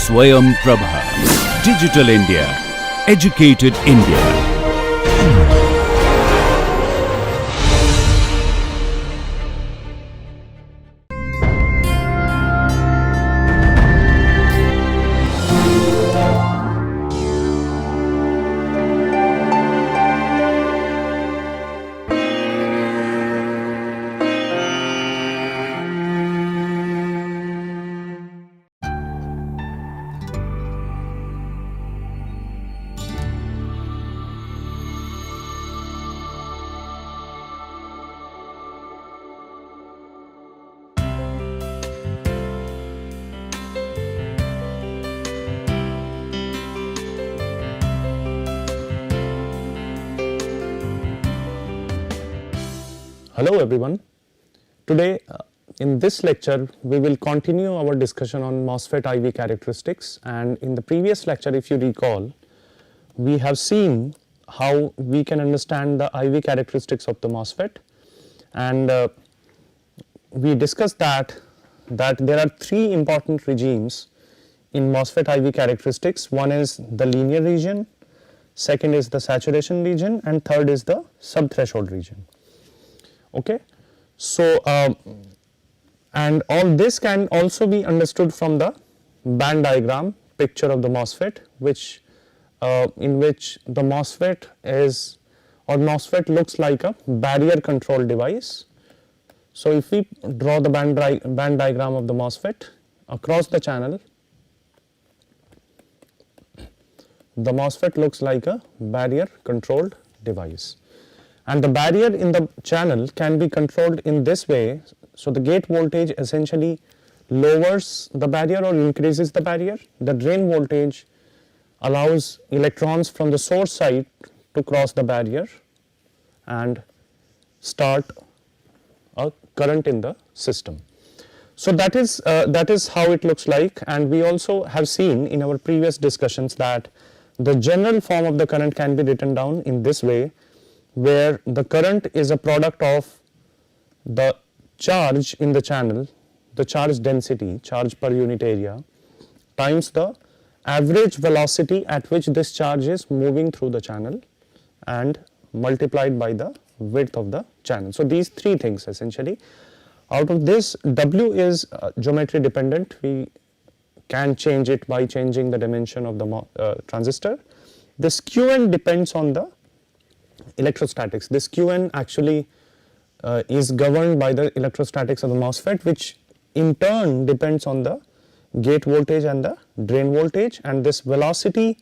Swayam Prabha. Digital India. Educated India. Hello everyone. Today in this lecture we will continue our discussion on Mosfet IV characteristics, and in the previous lecture, if you recall, we have seen how we can understand the IV characteristics of the Mosfet, and we discussed that there are three important regimes in Mosfet IV characteristics. One is the linear region, second is the saturation region, and third is the subthreshold region. Okay. So, and all this can also be understood from the band diagram picture of the MOSFET, which in which the MOSFET is, or MOSFET looks like a barrier control device. So, if we draw the band diagram of the MOSFET across the channel, the MOSFET looks like a barrier controlled device. And the barrier in the channel can be controlled in this way. So, the gate voltage essentially lowers the barrier or increases the barrier. The drain voltage allows electrons from the source side to cross the barrier and start a current in the system. So, that is how it looks like, and we also have seen in our previous discussions that the general form of the current can be written down in this way, where the current is a product of the charge in the channel, the charge density, charge per unit area, times the average velocity at which this charge is moving through the channel, and multiplied by the width of the channel. So, these three things essentially. Out of this, W is geometry dependent. We can change it by changing the dimension of the transistor. This Qn depends on the electrostatics. This Qn actually is governed by the electrostatics of the MOSFET, which in turn depends on the gate voltage and the drain voltage, and this velocity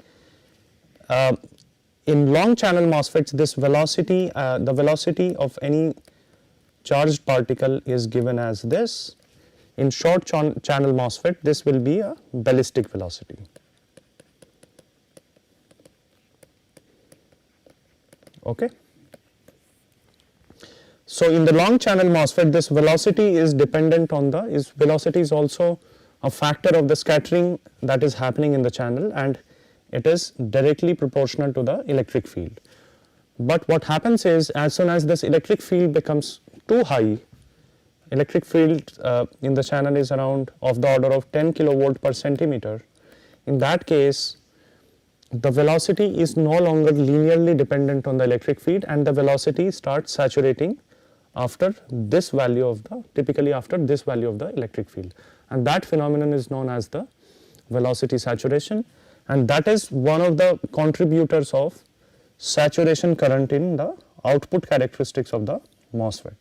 in long channel MOSFETs, this velocity, the velocity of any charged particle is given as this. In short channel MOSFET, this will be a ballistic velocity. Okay. So, in the long channel MOSFET, this velocity is dependent on the, velocity is also a factor of the scattering that is happening in the channel, and it is directly proportional to the electric field. But what happens is, as soon as this electric field becomes too high, electric field in the channel is around of the order of 10 kilovolt per centimeter. In that case, the velocity is no longer linearly dependent on the electric field, and the velocity starts saturating after this value of the, typically after this value of the electric field, and that phenomenon is known as the velocity saturation, and that is one of the contributors of saturation current in the output characteristics of the MOSFET.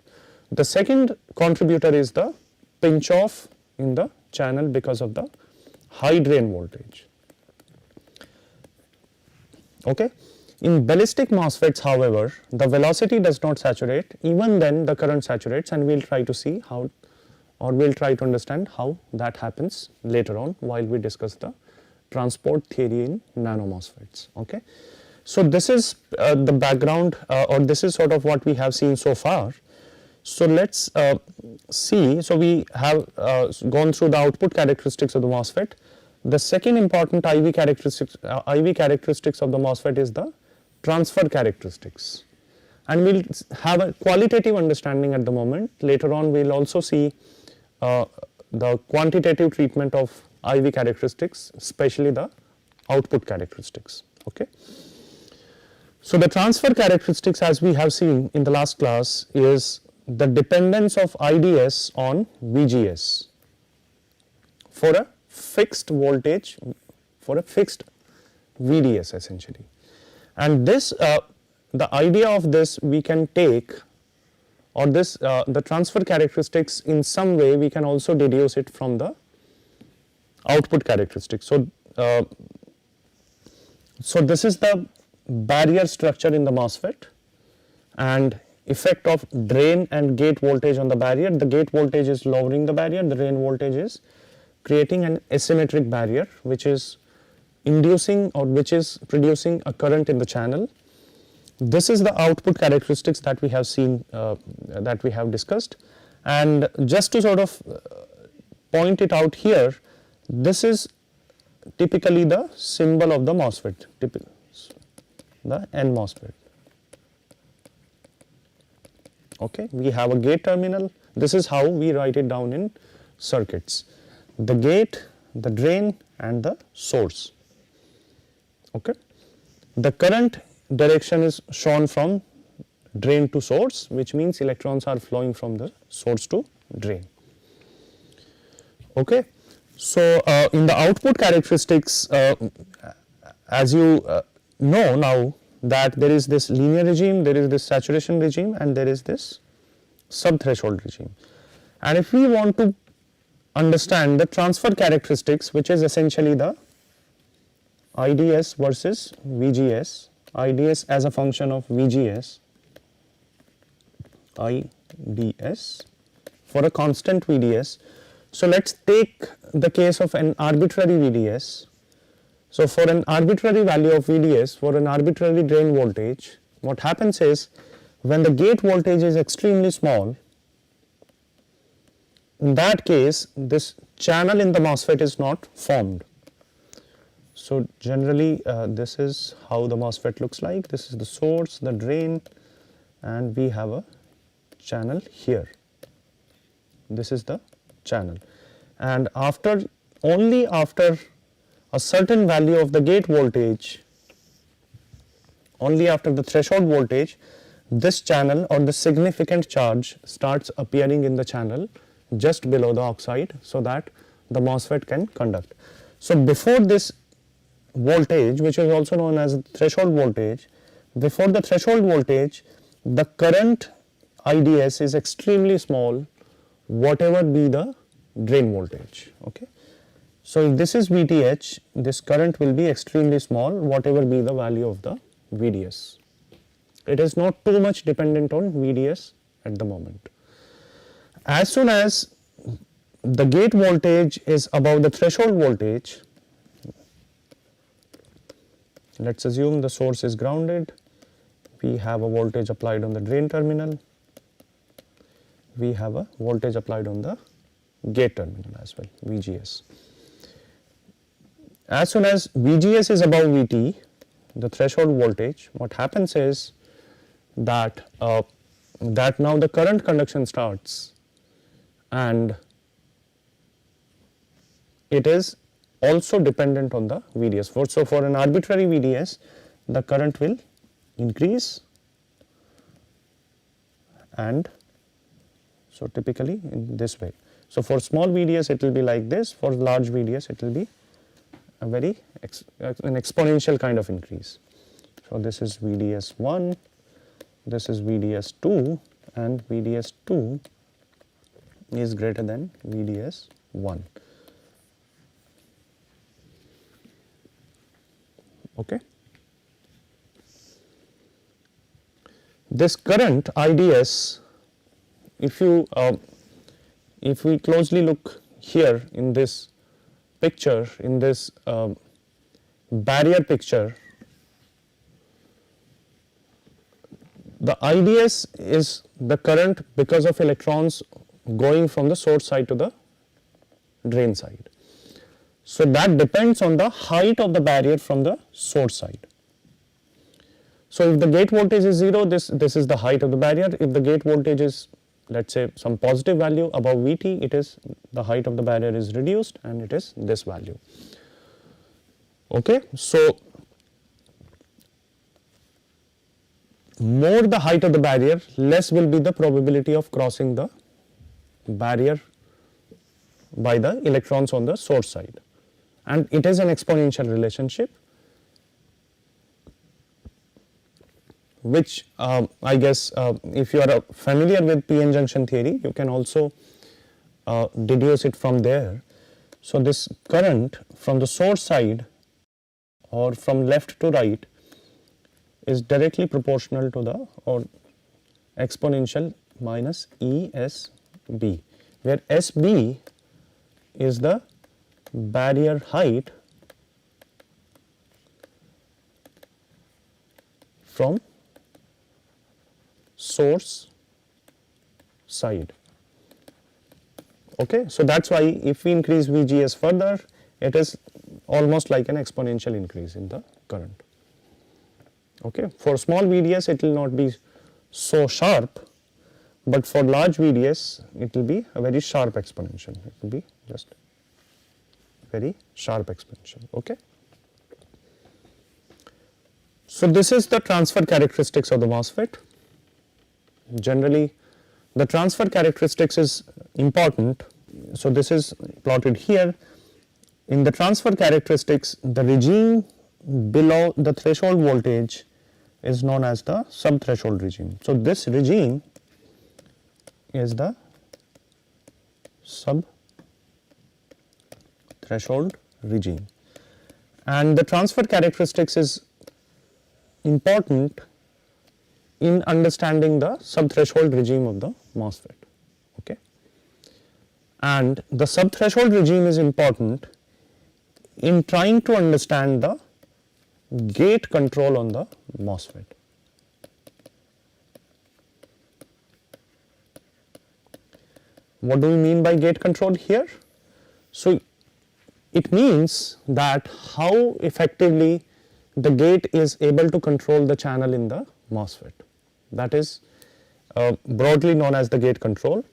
The second contributor is the pinch off in the channel because of the high drain voltage. Okay. In ballistic MOSFETs, however, the velocity does not saturate. Even then the current saturates, and we will try to see how, or we will try to understand how that happens later on while we discuss the transport theory in nano MOSFETs. Okay. So, this is the background or this is sort of what we have seen so far. So, let us see. So, we have gone through the output characteristics of the MOSFET. The second important IV characteristics of the MOSFET is the transfer characteristics, and we will have a qualitative understanding at the moment. Later on we will also see the quantitative treatment of IV characteristics, especially the output characteristics. Okay. So, the transfer characteristics, as we have seen in the last class, is the dependence of IDS on VGS for a fixed voltage, for a fixed VDS essentially. And this the idea of this we can take, or this the transfer characteristics in some way we can also deduce it from the output characteristics. So, so this is the barrier structure in the MOSFET and effect of drain and gate voltage on the barrier. The gate voltage is lowering the barrier, the drain voltage is creating an asymmetric barrier which is inducing or which is producing a current in the channel. This is the output characteristics that we have seen, that we have discussed, and just to sort of point it out here, this is typically the symbol of the MOSFET, the N MOSFET. Okay, we have a gate terminal. This is how we write it down in circuits: the gate, the drain, and the source. Okay, the current direction is shown from drain to source, which means electrons are flowing from the source to drain. Okay, so in the output characteristics, as you know now that there is this linear regime, there is this saturation regime, and there is this sub-threshold regime. And if we want to understand the transfer characteristics, which is essentially the IDS versus VGS, IDS as a function of VGS, IDS for a constant VDS. So, let us take the case of an arbitrary VDS. So, for an arbitrary value of VDS, for an arbitrary drain voltage, what happens is when the gate voltage is extremely small, in that case this channel in the MOSFET is not formed. So, generally this is how the MOSFET looks like. This is the source, the drain, and we have a channel here. This is the channel, and only after a certain value of the gate voltage, only after the threshold voltage, this channel or the significant charge starts appearing in the channel just below the oxide, so that the MOSFET can conduct. So, before this voltage, which is also known as threshold voltage, before the threshold voltage, the current IDS is extremely small, whatever be the drain voltage. Okay. So, if this is VTH, this current will be extremely small, whatever be the value of the VDS. It is not too much dependent on VDS at the moment. As soon as the gate voltage is above the threshold voltage, let us assume the source is grounded, we have a voltage applied on the drain terminal, we have a voltage applied on the gate terminal as well, VGS. As soon as VGS is above VT, the threshold voltage, what happens is that now the current conduction starts, and it is also dependent on the VDS. So, for an arbitrary VDS, the current will increase, and so typically in this way. So, for small VDS it will be like this, for large VDS it will be a very an exponential kind of increase. So, this is VDS 1, this is VDS 2, and VDS 2 is greater than VDS 1. Okay. This current IDS, if we closely look here in this picture, in this barrier picture, the IDS is the current because of electrons going from the source side to the drain side. So, that depends on the height of the barrier from the source side. So, if the gate voltage is 0, this is the height of the barrier. If the gate voltage is let us say some positive value above Vt, it is the height of the barrier is reduced and it is this value. Okay. So, more the height of the barrier, less will be the probability of crossing the barrier by the electrons on the source side, and it is an exponential relationship, which I guess if you are familiar with p-n junction theory, you can also deduce it from there. So, this current from the source side or from left to right is directly proportional to the or exponential minus ESB, where SB is the barrier height from source side. Okay. So, that is why if we increase VGS further, it is almost like an exponential increase in the current. Okay. For small VDS it will not be so sharp, but for large VDS it will be a very sharp exponential, it will be just very sharp exponential. Okay. So, this is the transfer characteristics of the MOSFET. Generally the transfer characteristics is important. So, this is plotted here. In the transfer characteristics, the regime below the threshold voltage is known as the sub-threshold regime. So, this regime is the sub-threshold regime, and the transfer characteristics is important in understanding the sub-threshold regime of the MOSFET. Okay. And the sub-threshold regime is important in trying to understand the gate control on the MOSFET. What do we mean by gate control here? So, it means that how effectively the gate is able to control the channel in the MOSFET, that is broadly known as the gate control.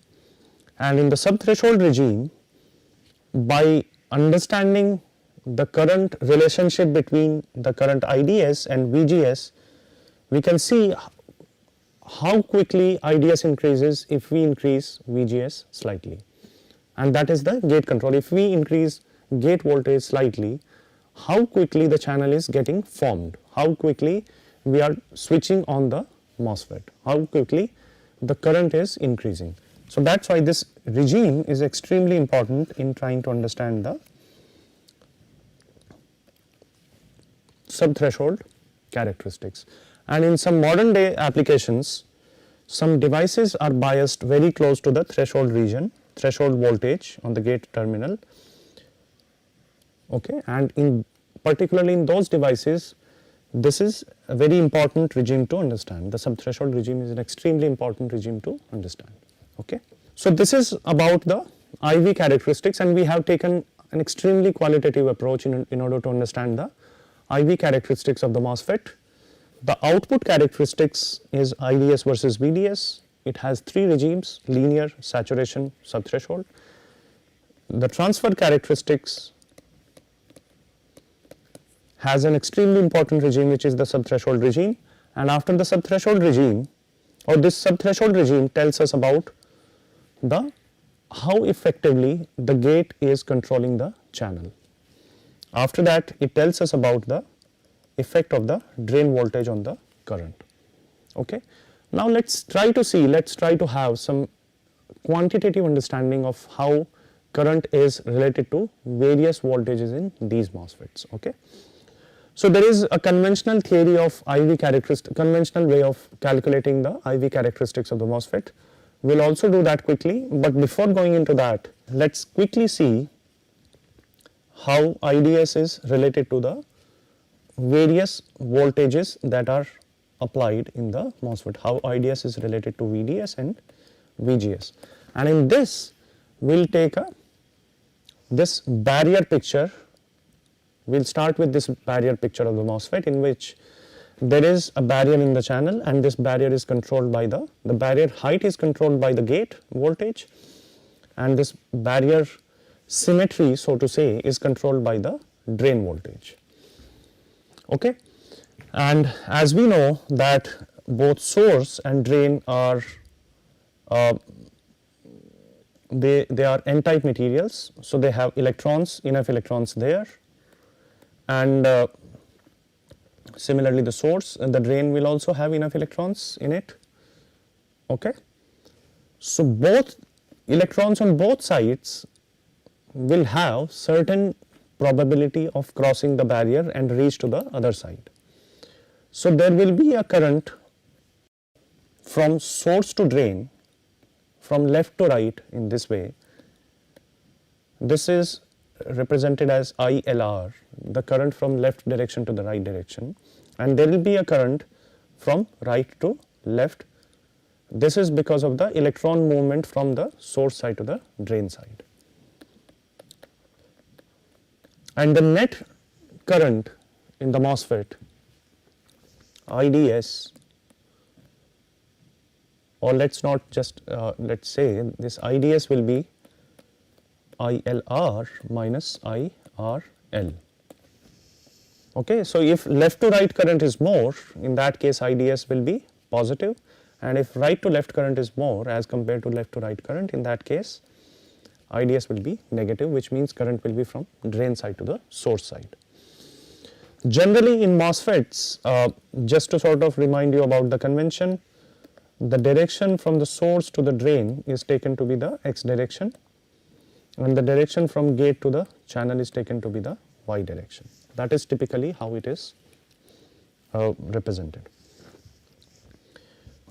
And in the sub-threshold regime, by understanding the current relationship between the current IDS and VGS, we can see how quickly IDS increases if we increase VGS slightly, and that is the gate control. If we increase gate voltage slightly, how quickly the channel is getting formed, how quickly we are switching on the MOSFET, how quickly the current is increasing. So, that is why this regime is extremely important in trying to understand the sub-threshold characteristics. And in some modern day applications, some devices are biased very close to the threshold region, threshold voltage on the gate terminal. Okay. And in particularly in those devices, this is a very important regime to understand. The sub-threshold regime is an extremely important regime to understand. Okay. So, this is about the IV characteristics, and we have taken an extremely qualitative approach in order to understand the IV characteristics of the MOSFET. The output characteristics is IDS versus VDS. It has three regimes: linear, saturation, sub-threshold. The transfer characteristics has an extremely important regime, which is the sub-threshold regime, and after the sub-threshold regime, or this sub-threshold regime tells us about the how effectively the gate is controlling the channel. After that, it tells us about the effect of the drain voltage on the current. Okay. Now, let us try to see, let us try to have some quantitative understanding of how current is related to various voltages in these MOSFETs. Okay. So, there is a conventional theory of IV characteristic, conventional way of calculating the IV characteristics of the MOSFET. We will also do that quickly, but before going into that, let us quickly see how IDS is related to the various voltages that are applied in the MOSFET, how IDS is related to VDS and VGS. And in this, we will take this barrier picture. We will start with this barrier picture of the MOSFET, in which there is a barrier in the channel, and this barrier is controlled by the barrier height is controlled by the gate voltage, and this barrier symmetry, so to say, is controlled by the drain voltage. Okay? And as we know that both source and drain are they are n-type materials, so they have electrons, enough electrons there, and similarly the source and the drain will also have enough electrons in it. Okay? So both electrons on both sides will have certain probability of crossing the barrier and reach to the other side. So there will be a current from source to drain, from left to right in this way. This is represented as ILR, the current from left direction to the right direction, and there will be a current from right to left. This is because of the electron movement from the source side to the drain side. And the net current in the MOSFET IDS, or let's not just let's say this IDS will be ILR minus IRL. Okay, so if left to right current is more, in that case IDS will be positive, and if right to left current is more as compared to left to right current, in that case IDS will be negative, which means current will be from drain side to the source side. Generally in MOSFETs, just to sort of remind you about the convention, the direction from the source to the drain is taken to be the x direction, and the direction from gate to the channel is taken to be the y direction. That is typically how it is represented.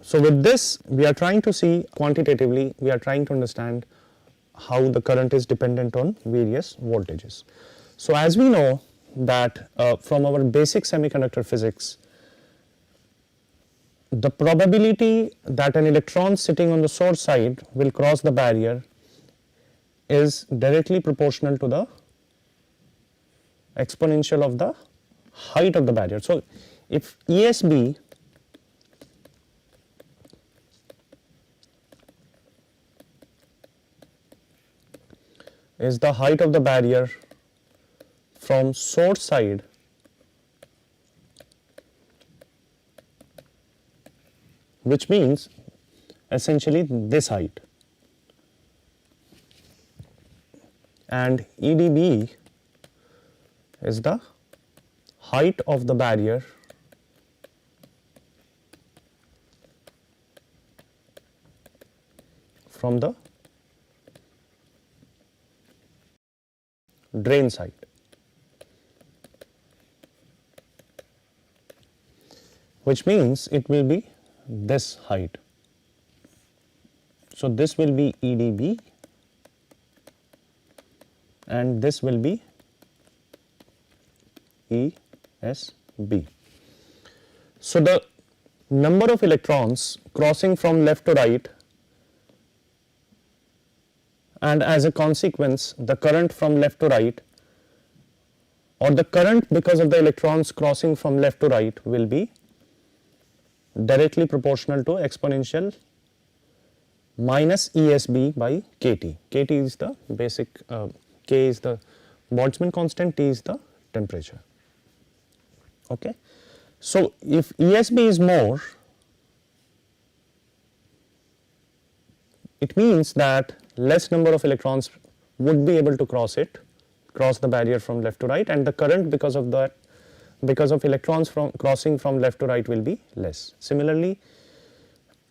So with this we are trying to see quantitatively, we are trying to understand how the current is dependent on various voltages. So as we know that from our basic semiconductor physics, the probability that an electron sitting on the source side will cross the barrier is directly proportional to the exponential of the height of the barrier. So if ESB is the height of the barrier from source side which means essentially this height, and EDB is the height of the barrier from the drain side. Which means it will be this height. So this will be EDB and this will be ESB. So the number of electrons crossing from left to right, and as a consequence the current from left to right, or the current because of the electrons crossing from left to right, will be directly proportional to exponential minus ESB by KT. KT is the basic, K is the Boltzmann constant, T is the temperature. Okay. So if ESB is more, it means that less number of electrons would be able to cross the barrier from left to right, and the current because of that, because of electrons from crossing from left to right, will be less. Similarly,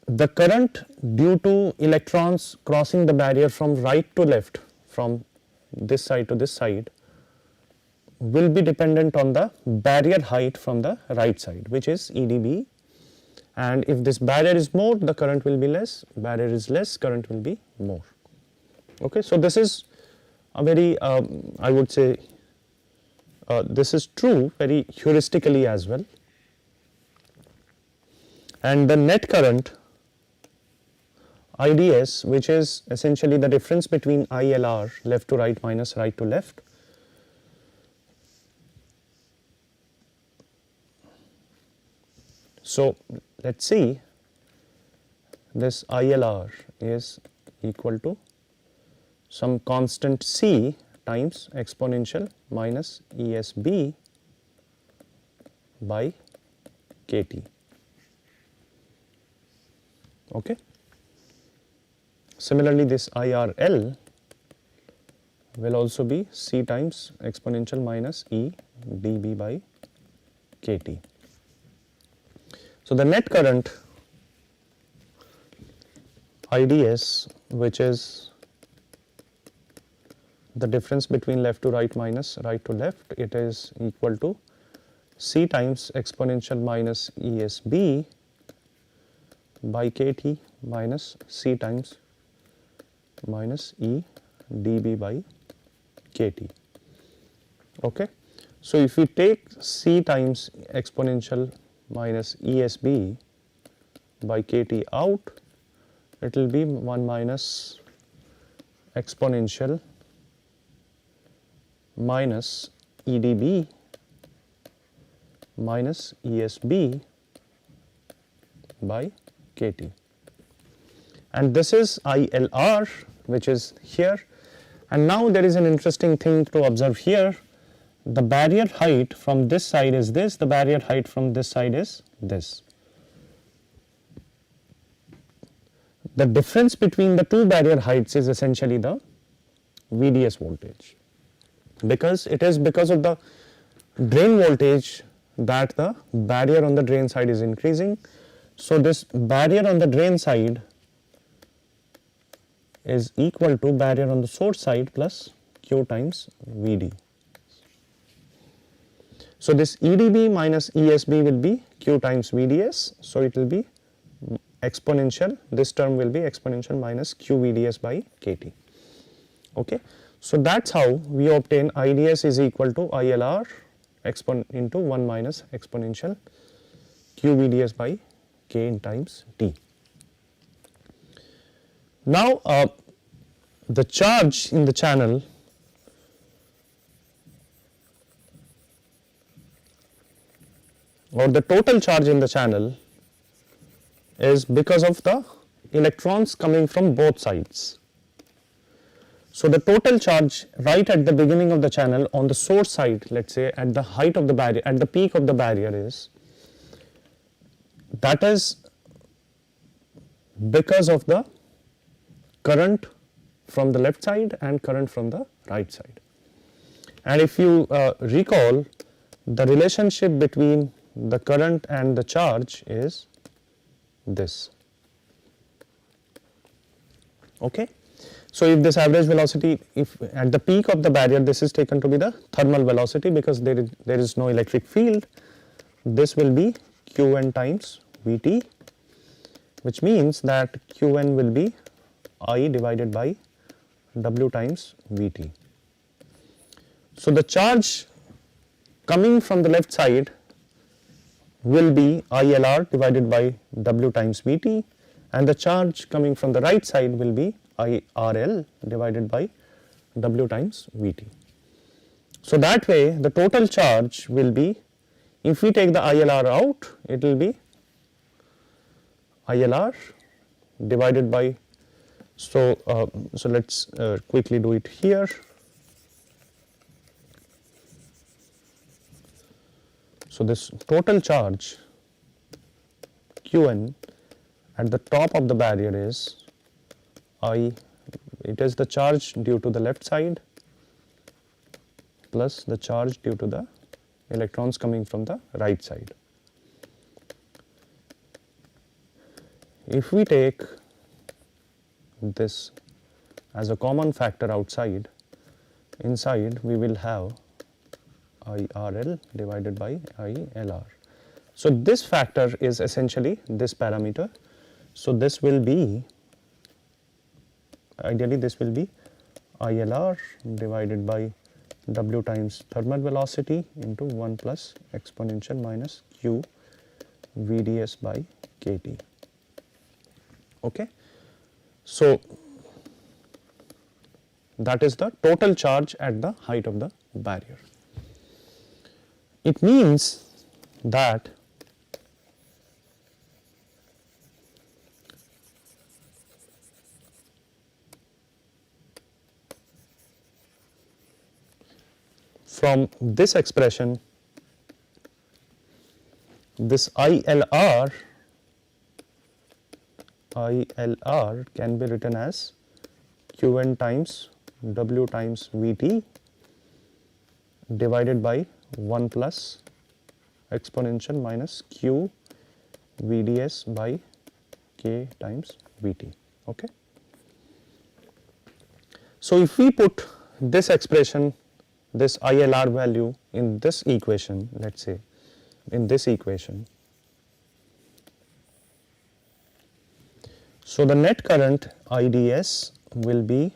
the current due to electrons crossing the barrier from right to left, from this side to this side, will be dependent on the barrier height from the right side, which is EDB, and if this barrier is more, the current will be less, barrier is less, current will be more. Okay, so this is a very I would say this is true very heuristically as well, and the net current IDS, which is essentially the difference between ILR, left to right minus right to left, So let us see, this ILR is equal to some constant C times exponential minus ESB by KT. Okay. Similarly, this IRL will also be C times exponential minus E dB by KT. So the net current IDS, which is the difference between left to right minus right to left, it is equal to C times exponential minus ESB by KT minus C times minus E dB by KT. Okay. So if we take C times exponential minus ESB by KT out, it will be 1 minus exponential minus EdB minus ESB by KT. And this is ILR, which is here. And now there is an interesting thing to observe here. The barrier height from this side is this, the barrier height from this side is this. The difference between the two barrier heights is essentially the VDS voltage, because it is because of the drain voltage that the barrier on the drain side is increasing. So this barrier on the drain side is equal to barrier on the source side plus Q times VD. So this EdB minus ESB will be Q times VDS, so it will be exponential, this term will be exponential minus Q VDS by KT. Okay. So that is how we obtain IDS is equal to ILR into 1 minus exponential Q VDS by K in times T. Now the charge in the channel or the total charge in the channel is because of the electrons coming from both sides. So the total charge right at the beginning of the channel on the source side, let us say at the height of the barrier, at the peak of the barrier is, that is because of the current from the left side and current from the right side. And if you recall, the relationship between the current and the charge is this. Okay. So if this average velocity, if at the peak of the barrier, this is taken to be the thermal velocity because there is no electric field, this will be Qn times Vt, which means that Qn will be I divided by W times Vt. So the charge coming from the left side will be ILR divided by W times Vt, and the charge coming from the right side will be IRL divided by W times Vt. So that way the total charge will be, if we take the ILR out, it will be ILR divided by, so let us quickly do it here. So this total charge Qn at the top of the barrier is it is the charge due to the left side plus the charge due to the electrons coming from the right side. If we take this as a common factor outside, inside we will have IRL divided by ILR. So this factor is essentially this parameter. So this will be, ideally this will be ILR divided by W times thermal velocity into 1 plus exponential minus Q VDS by KT. Okay. So that is the total charge at the height of the barrier. It means that from this expression, this ILR can be written as Qn times W times Vt divided by 1 plus exponential minus Q Vds by K times Vt. Okay. So if we put this expression, this ILR value in this equation, let us say in this equation, so the net current IDS will be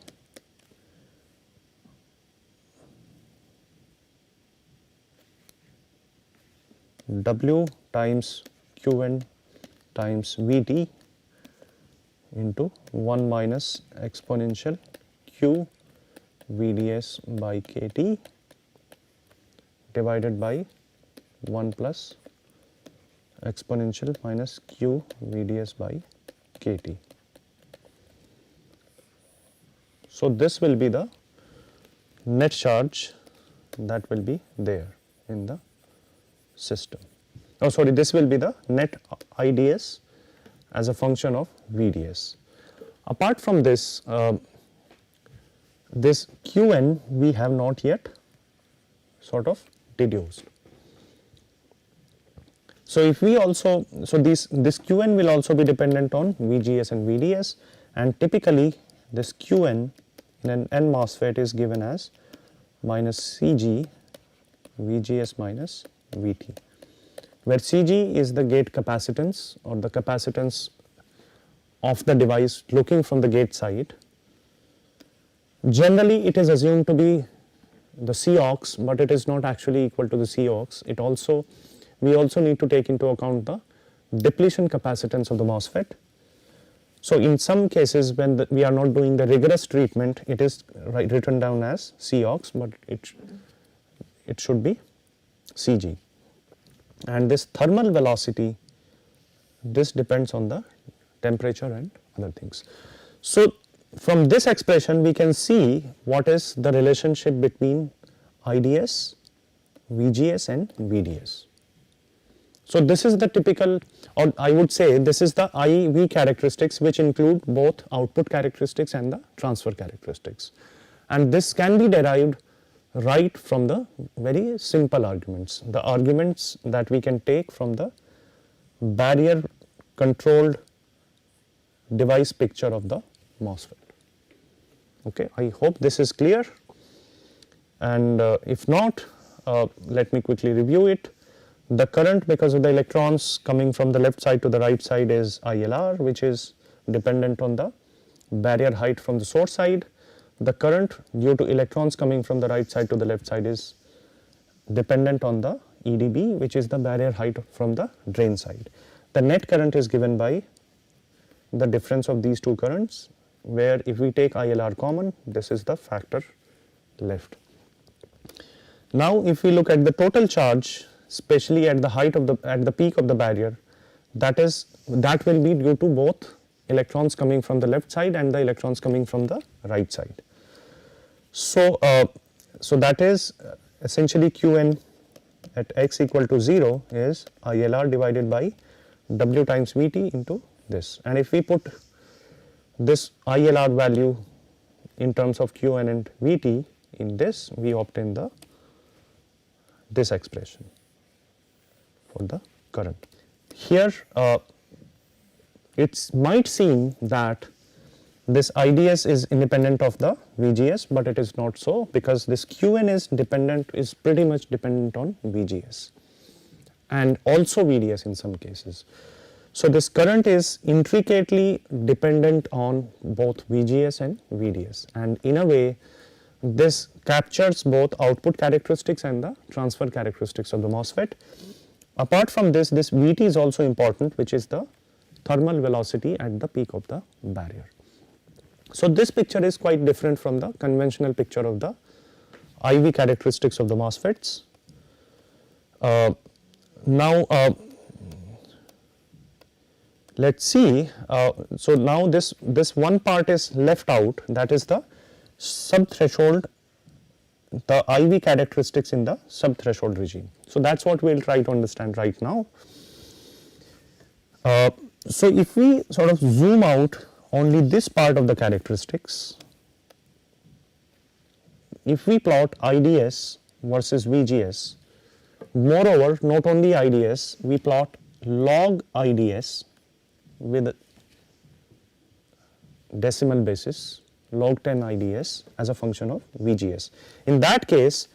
W times Qn times Vt into 1 minus exponential Q Vds by Kt divided by 1 plus exponential minus Q Vds by Kt. So this will be the net charge that will be there in the system. Oh sorry, this will be the net IDS as a function of VDS. Apart from this, this Qn we have not yet sort of deduced. So if we also, so this Qn will also be dependent on VGS and VDS, and typically this Qn in an N MOSFET is given as minus Cg VGS minus Vt, where Cg is the gate capacitance or the capacitance of the device looking from the gate side. Generally it is assumed to be the Cox, but it is not actually equal to the Cox. It also, we also need to take into account the depletion capacitance of the MOSFET. So in some cases when we are not doing the rigorous treatment, it is written down as Cox, but it should be Cg. And this thermal velocity, this depends on the temperature and other things. So from this expression we can see what is the relationship between IDS, VGS and VDS. So this is the typical, or I would say this is the IV characteristics which include both output characteristics and the transfer characteristics, and this can be derived right from the very simple arguments, the arguments that we can take from the barrier controlled device picture of the MOSFET. Okay, I hope this is clear, and if not, let me quickly review it. The current, because of the electrons coming from the left side to the right side, is ILR, which is dependent on the barrier height from the source side. The current due to electrons coming from the right side to the left side is dependent on the EDB, which is the barrier height from the drain side. The net current is given by the difference of these two currents, where if we take ILR common, this is the factor left. Now if we look at the total charge, especially at the height of the peak of the barrier, that will be due to both electrons coming from the left side and the electrons coming from the right side. So so that is essentially Qn at x equal to 0 is ILR divided by W times Vt into this, and if we put this ILR value in terms of Qn and Vt in this, we obtain this expression for the current. Here it might seem that this IDS is independent of the VGS, but it is not so, because this Qn is pretty much dependent on VGS and also VDS in some cases. So this current is intricately dependent on both VGS and VDS, and in a way this captures both output characteristics and the transfer characteristics of the MOSFET. Apart from this, this Vt is also important, which is the thermal velocity at the peak of the barrier. So this picture is quite different from the conventional picture of the IV characteristics of the MOSFETs. Now let's see, so now this one part is left out, that is the sub-threshold the IV characteristics in the subthreshold regime. So that's what we'll try to understand right now. So if we sort of zoom out only this part of the characteristics, if we plot IDS versus VGS, moreover not only IDS, we plot log IDS with decimal basis, log 10 IDS as a function of VGS. In that case,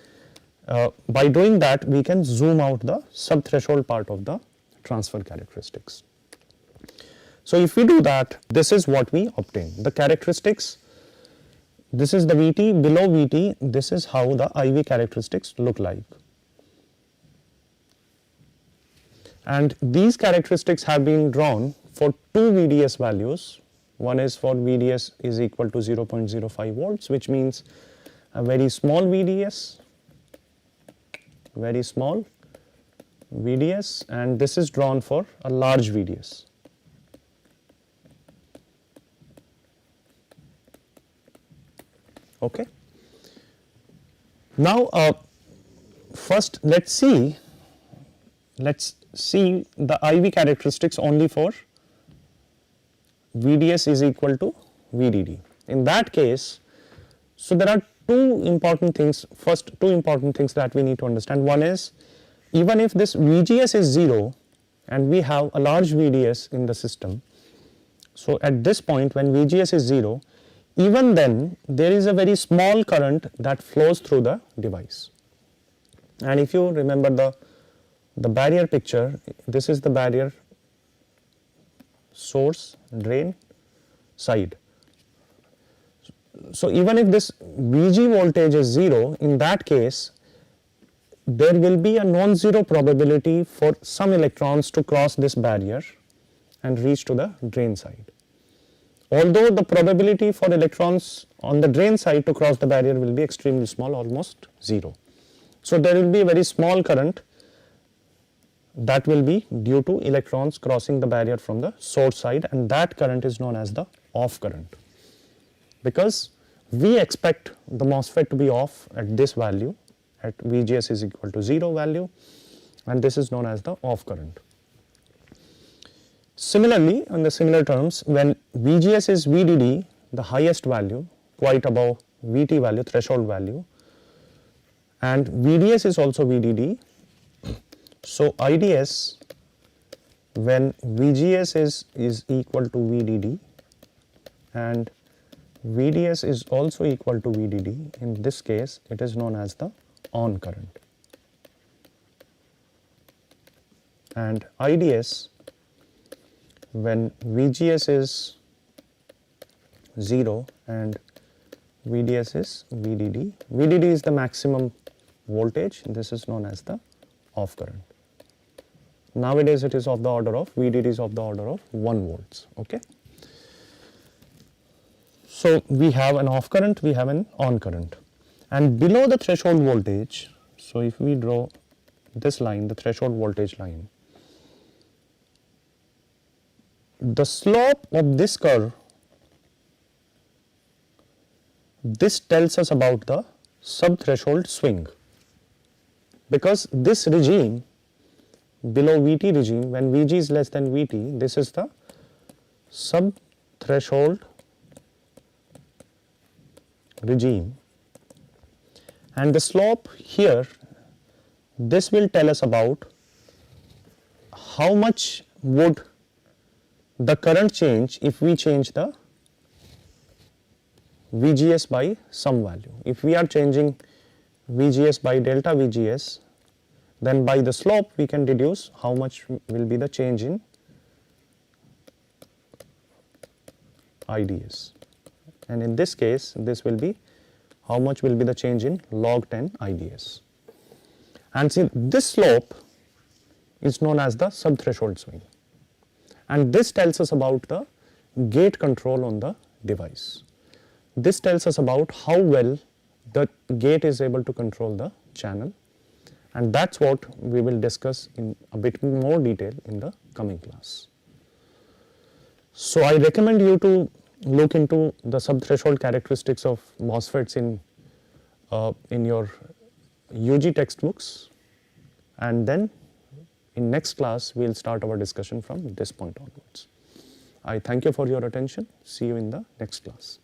by doing that we can zoom out the subthreshold part of the transfer characteristics. So if we do that, this is what we obtain. The characteristics, this is the VT, below VT, this is how the IV characteristics look like. And these characteristics have been drawn for two VDS values. One is for VDS is equal to 0.05 volts, which means a very small VDS, very small VDS, and this is drawn for a large VDS. Okay. Now, first let's see the IV characteristics only for VDS is equal to VDD. In that case, so there are two important things. First, two important things that we need to understand. One is, even if this VGS is 0 and we have a large VDS in the system, so at this point when VGS is 0, even then there is a very small current that flows through the device. And if you remember the barrier picture, this is the barrier source, drain, side. So even if this VG voltage is 0, in that case there will be a non-zero probability for some electrons to cross this barrier and reach to the drain side. Although the probability for electrons on the drain side to cross the barrier will be extremely small, almost 0. So there will be a very small current that will be due to electrons crossing the barrier from the source side, and that current is known as the off current, because we expect the MOSFET to be off at this value, at VGS is equal to 0 value, and this is known as the off current. Similarly, in the similar terms, when VGS is VDD, the highest value, quite above VT value, threshold value, and VDS is also VDD, so IDS when VGS is equal to VDD and VDS is also equal to VDD, in this case it is known as the on current. And IDS when VGS is 0 and VDS is VDD. VDD is the maximum voltage, this is known as the off current. Nowadays it is of the order of, VDD is of the order of 1 volts. Okay. So we have an off current, we have an on current, and below the threshold voltage, so if we draw this line, the threshold voltage line, the slope of this curve, this tells us about the subthreshold swing, because this regime below VT regime, when VG is less than VT, this is the subthreshold regime, and the slope here, this will tell us about how much would the current change if we change the VGS by some value. If we are changing VGS by delta VGS, then by the slope we can deduce how much will be the change in IDS, and in this case this will be how much will be the change in log 10 IDS. And see, this slope is known as the subthreshold swing, and this tells us about the gate control on the device. This tells us about how well the gate is able to control the channel, and that's what we will discuss in a bit more detail in the coming class. So I recommend you to look into the subthreshold characteristics of MOSFETs in in your UG textbooks, and then in next class we will start our discussion from this point onwards. I thank you for your attention. See you in the next class.